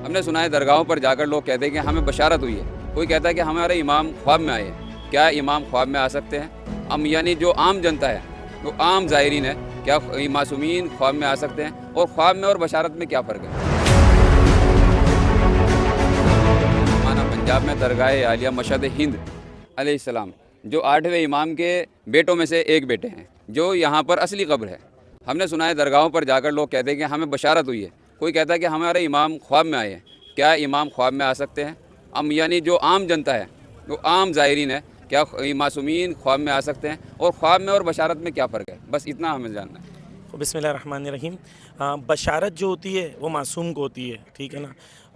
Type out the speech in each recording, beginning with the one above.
ہم نے سنا ہے درگاہوں پر جا کر لوگ کہتے ہیں کہ ہمیں بشارت ہوئی ہے، کوئی کہتا ہے کہ ہمارے امام خواب میں آئے ہیں۔ کیا امام خواب میں آ سکتے ہیں؟ یعنی جو عام جنتا ہے، جو عام زائرین ہے، کیا معصومین خواب میں آ سکتے ہیں؟ اور خواب میں اور بشارت میں کیا فرق ہے؟ مانا پنجاب میں درگاہ عالیہ مشہد ہند علیہ السلام، جو 8ویں امام کے بیٹوں میں سے ایک بیٹے ہیں، جو یہاں پر اصلی قبر ہے۔ ہم نے سنا ہے درگاہوں پر جا کر لوگ کہتے ہیں کہ ہمیں بشارت ہوئی ہے، کوئی کہتا ہے کہ ہمارے امام خواب میں آئے ہیں۔ کیا امام خواب میں آ سکتے ہیں؟ یعنی جو عام جنتا ہے، جو عام زائرین ہے، کیا معصومین خواب میں آ سکتے ہیں؟ اور خواب میں اور بشارت میں کیا فرق ہے؟ بس اتنا ہمیں جاننا ہے۔ بسم اللہ الرحمن الرحیم۔ بشارت جو ہوتی ہے وہ معصوم کو ہوتی ہے، ٹھیک ہے نا،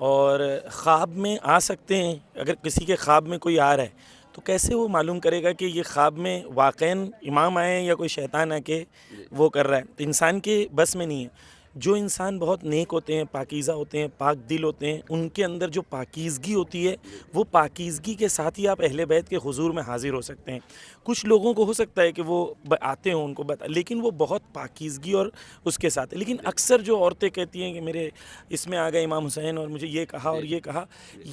اور خواب میں آ سکتے ہیں۔ اگر کسی کے خواب میں کوئی آ رہا ہے تو کیسے وہ معلوم کرے گا کہ یہ خواب میں واقعاً امام آئے ہیں یا کوئی شیطان آ کے وہ کر رہا ہے؟ تو انسان کے بس میں نہیں ہے۔ جو انسان بہت نیک ہوتے ہیں، پاکیزہ ہوتے ہیں، پاک دل ہوتے ہیں، ان کے اندر جو پاکیزگی ہوتی ہے، وہ پاکیزگی کے ساتھ ہی آپ اہل بیت کے حضور میں حاضر ہو سکتے ہیں۔ کچھ لوگوں کو ہو سکتا ہے کہ وہ آتے ہوں، ان کو لیکن وہ بہت پاکیزگی اور اس کے ساتھ ہے۔ لیکن اکثر جو عورتیں کہتی ہیں کہ میرے اس میں آ گئے امام حسین اور مجھے یہ کہا اور یہ کہا،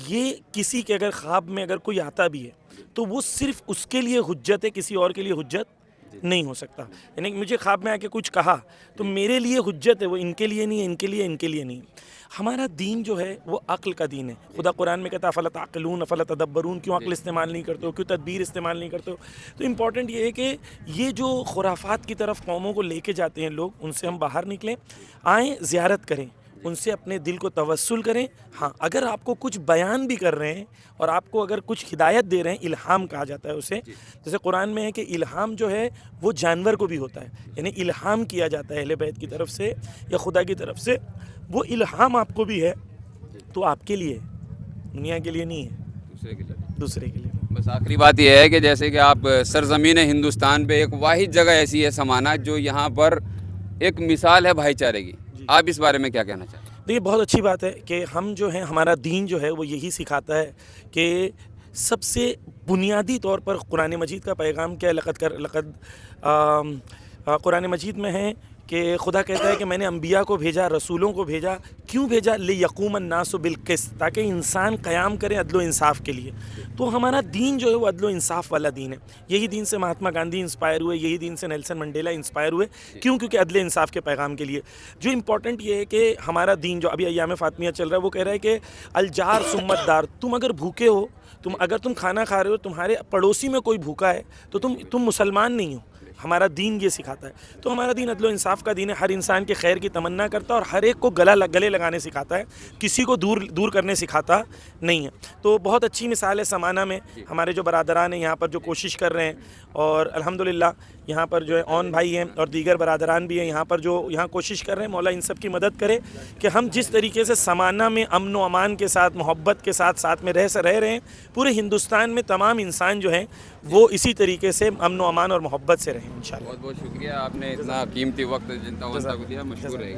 یہ کسی کے اگر خواب میں اگر کوئی آتا بھی ہے تو وہ صرف اس کے لیے حجت ہے، کسی اور کے لیے حجت نہیں ہو سکتا۔ یعنی مجھے خواب میں آ کے کچھ کہا تو میرے لیے حجت ہے، وہ ان کے لیے نہیں ہے، ان کے لیے نہیں۔ ہمارا دین جو ہے وہ عقل کا دین ہے۔ خدا قرآن میں کہتا ہے افلا تعقلون افلا تدبرون، کیوں عقل استعمال نہیں کرتے ہو، کیوں تدبیر استعمال نہیں کرتے ہو؟ تو امپورٹنٹ یہ ہے کہ یہ جو خرافات کی طرف قوموں کو لے کے جاتے ہیں لوگ، ان سے ہم باہر نکلیں، آئیں زیارت کریں، ان سے اپنے دل کو توسل کریں۔ ہاں، اگر آپ کو کچھ بیان بھی کر رہے ہیں اور آپ کو اگر کچھ ہدایت دے رہے ہیں، الہام کہا جاتا ہے اسے، جیسے قرآن میں ہے کہ الہام جو ہے وہ جانور کو بھی ہوتا ہے، یعنی الہام کیا جاتا ہے اہل بیت کی طرف سے یا خدا کی طرف سے، وہ الہام آپ کو بھی ہے تو آپ کے لیے، دنیا کے لیے نہیں ہے، دوسرے کے لیے۔ بس آخری بات یہ ہے کہ جیسے کہ آپ سرزمین ہندوستان پہ ایک واحد جگہ ایسی ہے سمانا، جو یہاں پر ایک مثال ہے بھائی چارے کی، آپ اس بارے میں کیا کہنا چاہتے ہیں؟ دیکھیے، بہت اچھی بات ہے کہ ہم جو ہیں، ہمارا دین جو ہے وہ یہی سکھاتا ہے کہ سب سے بنیادی طور پر قرآن مجید کا پیغام کیا ہے؟ قرآن مجید میں ہے کہ خدا کہتا ہے کہ میں نے انبیاء کو بھیجا، رسولوں کو بھیجا، کیوں بھیجا؟ لیقوم الناس بالقسط، تاکہ انسان قیام کرے عدل و انصاف کے لیے۔ تو ہمارا دین جو ہے وہ عدل و انصاف والا دین ہے۔ یہی دین سے مہاتما گاندھی انسپائر ہوئے، یہی دین سے نیلسن منڈیلا انسپائر ہوئے، کیونکہ عدل انصاف کے پیغام کے لیے۔ جو امپورٹنٹ یہ ہے کہ ہمارا دین جو ابھی ایام فاطمیہ چل رہا ہے، وہ کہہ رہا ہے کہ الجار سمت دار، تم اگر بھوکے ہو، اگر تم کھانا کھا رہے ہو، تمہارے پڑوسی میں کوئی بھوکا ہے تو تم مسلمان نہیں ہو۔ ہمارا دین یہ سکھاتا ہے۔ تو ہمارا دین عدل و انصاف کا دین ہے، ہر انسان کے خیر کی تمنا کرتا ہے اور ہر ایک کو گلے لگانے سکھاتا ہے، کسی کو دور کرنے سکھاتا نہیں ہے۔ تو بہت اچھی مثال ہے سمانہ میں، ہمارے جو برادران ہیں یہاں پر جو کوشش کر رہے ہیں، اور الحمدللہ یہاں پر جو ہے اون بھائی ہیں اور دیگر برادران بھی ہیں یہاں پر، جو یہاں کوشش کر رہے ہیں۔ مولا ان سب کی مدد کرے کہ ہم جس طریقے سے سمانہ میں امن و امان کے ساتھ، محبت کے ساتھ میں رہ رہے ہیں، پورے ہندوستان میں تمام انسان جو ہیں وہ اسی طریقے سے امن و امان اور محبت سے رہیں انشاءاللہ۔ بہت بہت شکریہ، آپ نے اتنا قیمتی وقت جنتا کو دیا، مشکور رہے گا۔